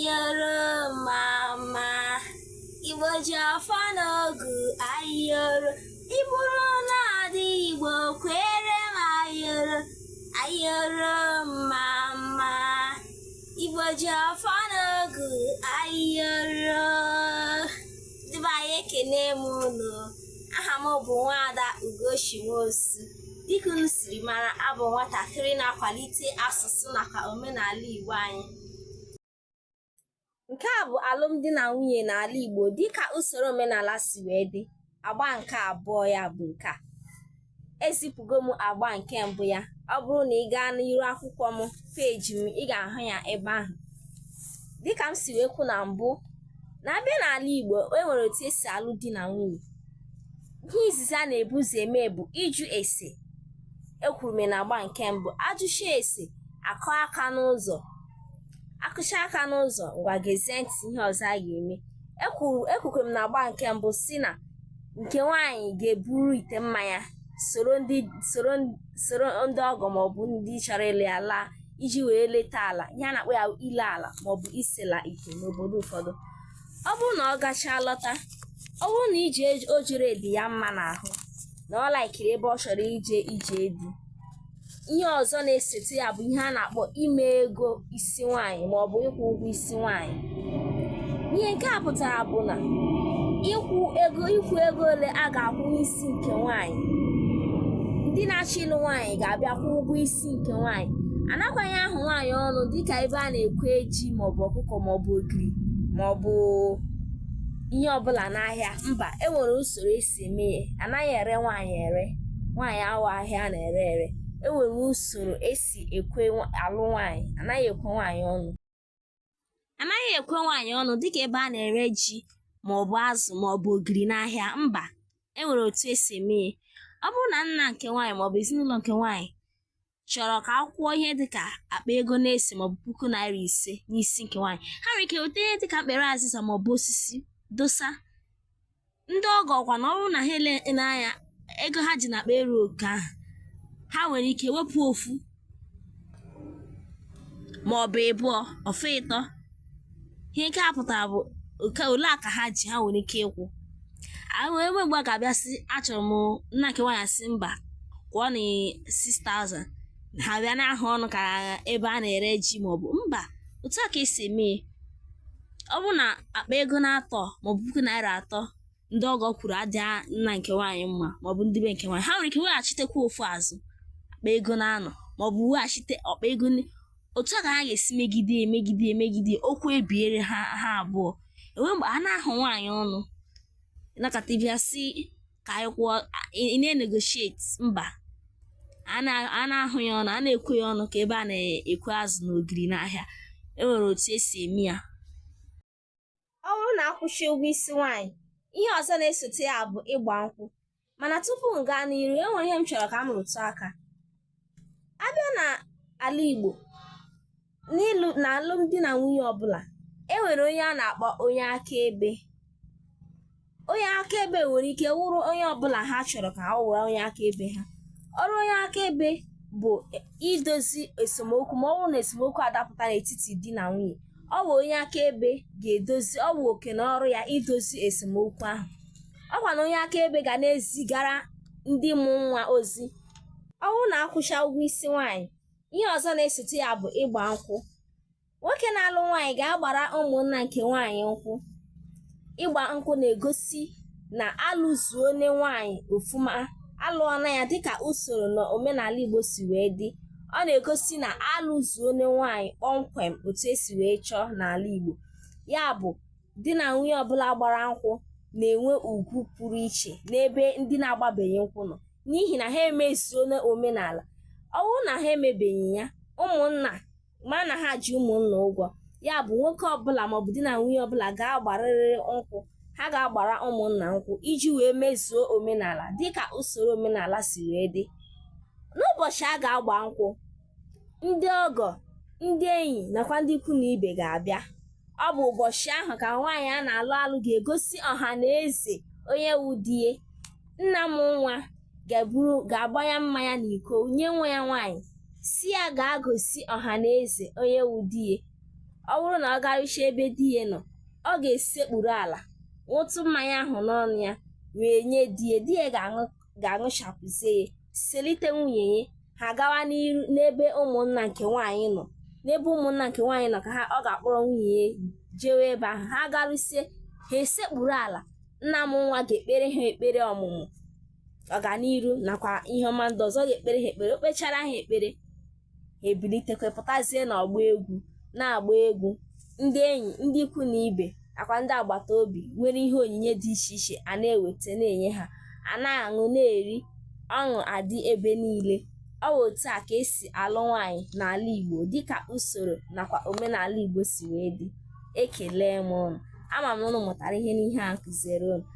ayọrọ mama Igbo ji afọ n'ogu ayọrọ ịbụrụ na adị Igbo kwere m ayọrọ mama Igbo ji afọ n'ogu ayọrọ dịba anyị ekene m unu aha m bụ Nwaada Ugochimosu. Dịka unu siri mara, abụ nwatakịrị na-akwalite asụsụ nakwa omenala Igbo anyị. Nke a bụ alụmdi na nwunye n'ala Igbo dịka usoro omenala si wee dị. Agba nke abụọ ya bụ nke a. Ezipụgo m agba nke mbụ ya. Ọ bụrụ na ị gaa n'iru akwụkwọ m peji m, ị ga-ahụ ya ebe ahụ. Dịka m si wee kwu na mbụ, na-abịa n'ala Igbo, e nwere otu esi alụ di na nwunye. Ihe izizi a na-ebu ụzọ eme bụ ịjụ ese. Ekwuru m na agba nke mbụ, ajụcha ese, akụ aka n'ụzọ. Akụcha aka n'ụzọ, ngwa gezie ntị ihe ọzọ a ga-eme. Ekwukwere m na agba nke mbụ si na nke nwaanyị ga-eburu ite mmanya soro ndị ọgọ maọbụ ndị chọrọ ile ala iji wee leta ala, ihe a na-akpọ ya ile ala maọbụ isela ite n'obodo ụfọdụ. Ọ bụrụ na ọ gachaa lọta, ọ bụrụ na ije ojere dị ya mma n'ahụ na ọ laikiri ebe ọ chọrọ ije dị, ihe ọzọ na-esote ya bụ ihe a na-akpọ ime ego isi nwaanyị maọbụ ịkwụ ụgwọ isi nwaanyị. Ihe nke a pụtara bụ na ịkwụ ego ole a ga-akwụ n'isi nke nwaanyị. Ndị na-achọ ịlụ nwaanyị ga-abịa kwụ ụgwọ isi nke nwaanyị. Anakwanye ahụ nwaanyị ọnụ dịka ebe a na-ekwe ji maọbụ ọkụkọ maọbụ ogiri maọbụ ihe ọbụla n'ahịa. Mba, e nwere usoro esi eme ya. Anaghị ere nwaanyị ere, nwaanyị awa ahịa na-ere ere. E nwere usoro esi alụ nwaanyị. Anaghị ekwe nwaanyị ọnụ. Anaghị ekwe nwaanyị ọnụ dịka ebe a na-ere ji maọbụ azụ maọbụ ogiri n'ahịa. Mba, e nwere otu esi eme ya. Ọ bụrụ na nna nke nwaanyị maọbụ ezinụlọ nke nwaanyị chọrọ ka akwụkwọ ihe dịka akpa ego na-ese maọbụ ₦500 n'isi nke nwaanyị, ha nwere ike weta ihe dịka mkpere azịza maọbụ osisi dosa. Ndị ọgọ ọkwa na ọ bụrụ na ha ele n'anya ego ha ji n'akpa eru oke ahụ, ha nwere ike wepụ ofu maọbụ ịbụọ ofu ịtọ. Ihe nke a pụtara bụ ole aka ha ji, ha nwere ike ịkwụ. Ebe mgbe a ga-abịa sị achọrọ m nna nke nwaanyị sị mba kwụọ na 6,000, ha bịa n'ahụ ọnụ ka ebe a na-ere ji maọbụ mba. Otu a ka esi eme. Ọ bụrụ na akpa ego na-atọ maọbụ ₦3,000 ndị ọgọ kwuru adịghị nna nke nwaanyị mma maọbụ ndị be nke nwaanyị, ha nwere ike weghachitekwa ofu azụ akpa ego na-anọ maọbụ weghachite ọkpa ego. Otu a ka ha ga-esi megide okwu ebiere ha abụọ. Enwe mgbe a na-ahụ nwaanyị ọnụ nakata bịa si ka anyị kwụọ, ị na-negotiate. Mba, a na-ahụ ya ọnụ, a na-ekwe ya ọnụ ka ebe a na-ekwe azụ na ogiri n'ahịa. E nwere otu esi eme ya. Ọ bụrụ na akwụchi ụgwọ isi nwaanyị, ihe ọzọ na-esote ya bụ ịgba nkwụ. Mana tupu m gaa n'iru, e nwere ihe m chọrọ ka m rụtụ aka. Abịa n'ala Igbo, na alụmdi na nwunye ọbụla, e nwere onye a na-akpọ onye akaebe. Onye akaebe nwere ike wụrụ onye ọbụla ha chọrọ ka ha wụrụ onye akaebe ha. Ọrụ onye akaebe bụ idozi esemokwu. Ma ọ bụrụ na esemokwu adapụta n'etiti di na nwunye, ọ bụ onye akaebe ga-edozi. Ọ bụ oke na ọrụ ya idozi esemokwu ahụ. Ọkwa na onye akaebe ga na-ezigara ndị mụ nwa ozi. Ọ bụrụ na akwụcha ụgwọ isi nwaanyị, ihe ọzọ na-esote ya bụ ịgba nkwụ. Nwoke na-alụ nwaanyị ga-agbara ụmụnna nke nwaanyị nkwụ. Ịgba nkwụ na-egosi na alụzuone nwaanyị ofuma, alụọna ya dịka usoro na omenala Igbo si wee dị. Ọ na-egosi na alụzuone nwaanyị kpọmkwem otu esi wee chọọ n'ala Igbo. Ya bụ, di na nwunye ọbụla gbara nkwụ na-enwe ugwu pụrụ iche n'ebe ndị na-agbabeghị nkwụ nọ, n'ihi na ha emezuone omenala. Ọ bụrụ na ha emebeghị ya, ụmụnna ma na ha ji ụmụnna ụgwọ. Ya bụ, nwoke ọbụla maọbụ di na nwunye ọbụla ga-agbarịrị nkwụ. Ha ga-agbara ụmụnna nkwụ iji wee mezuo omenala dịka usoro omenala si wee dị. N'ụbọchị a ga-agba nkwụ, ndị ọgọ, ndị enyi nakwa ndị ikwu na ibe ga-abịa. Ọ bụ ụbọchị ahụ ka nwaanyị a na-alụ ga-egosi ọha na eze onye wu di ya. Nna m nwa ga-agbanye mmanya n'iko nye nwa ya nwaanyị, si ya ga-agosi ọha na eze onye wu di ya. ọ bụrụ na ọ garụchie ebe di ya nọ, ọ ga-esekpuru ala ṅụtụ mmanya ahụ n'ọnụ ya wee nye di ya. Di ya ga-aṅụchapụzie ya, selite nwunye ya, ha gawa n'iru n'ebe ụmụnna nke nwaanyị nọ. N'ebe ụmụnna nke nwaanyị nọ ka ọ ga-akpọrọ nwunye ya jewe ebe ahụ. Ha garụsie, ha esekpuru ala, nna m nwa ga-ekpere ha ekpere ọmụmụ ọganiru nakwa ihe ọma ndị ọzọ. Ọ ga-ekpere ha ekpere, o kpechara ha ekpere, ha ebilitekwa pụtazie n'ọgba egwu na-agba egwu. Ndị enyi, ndị ikwu na ibe nakwa ndị agbata obi nwere ihe onyinye dị iche iche a na-eweta na-enye ha, a na-aṅụ na-eri, ọṅụ adị ebe niile. Ọ bụ otu a ka esi alụ nwaanyị n'ala Igbo dịka usoro nakwa omenala Igbo si wee dị. Ekele m unu. Ama m na unu mụtara ihe n'ihe a nkụziere unu.